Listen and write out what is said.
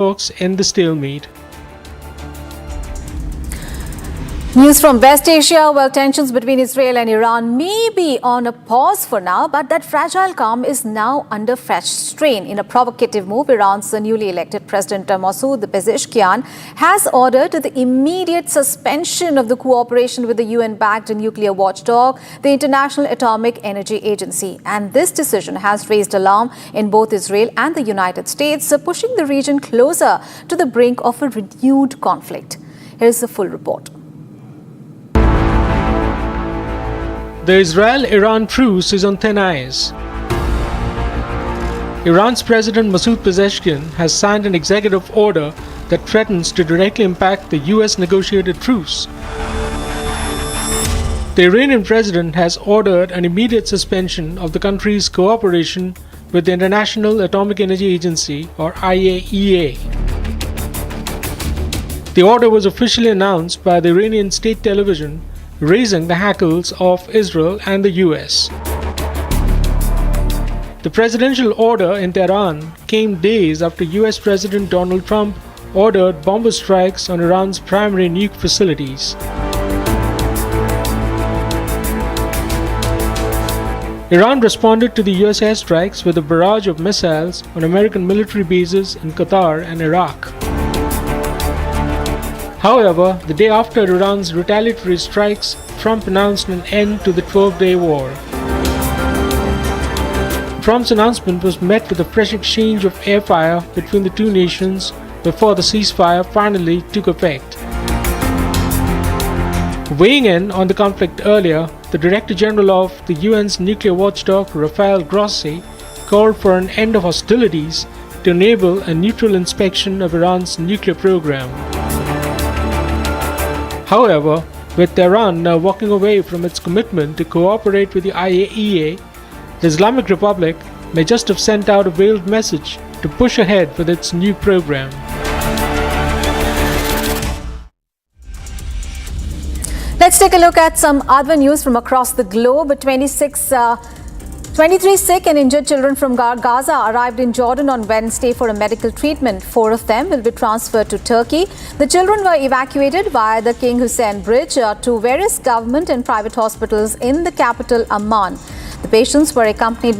talks end the stalemate. News from West Asia. Well, tensions between Israel and Iran may be on a pause for now, but that fragile calm is now under fresh strain. In a provocative move, Iran's newly elected President Masoud Pezeshkian has ordered the immediate suspension of the cooperation with the UN-backed nuclear watchdog, the International Atomic Energy Agency. And this decision has raised alarm in both Israel and the United States, pushing the region closer to the brink of a renewed conflict. Here's the full report. The Israel-Iran truce is on thin ice. Iran's President Masoud Pezeshkian has signed an executive order that threatens to directly impact the US negotiated truce. The Iranian President has ordered an immediate suspension of the country's cooperation with the International Atomic Energy Agency, or IAEA. The order was officially announced by the Iranian state television, raising the hackles of Israel and the US. The presidential order in Tehran came days after US President Donald Trump ordered bomber strikes on Iran's primary nuke facilities. Iran responded to the US airstrikes with a barrage of missiles on American military bases in Qatar and Iraq. However, the day after Iran's retaliatory strikes, Trump announced an end to the 12-day war. Trump's announcement was met with a fresh exchange of airfire between the two nations before the ceasefire finally took effect. Weighing in on the conflict earlier, the Director General of the UN's nuclear watchdog, Rafael Grossi, called for an end of hostilities to enable a neutral inspection of Iran's nuclear program. However, with Tehran now walking away from its commitment to cooperate with the IAEA, the Islamic Republic may just have sent out a veiled message to push ahead with its new program. Let's take a look at some other news from across the globe. 23 sick and injured children from Gaza arrived in Jordan on Wednesday for a medical treatment. 4 of them will be transferred to Turkey. The children were evacuated via the King Hussein Bridge to various government and private hospitals in the capital Amman. The patients were accompanied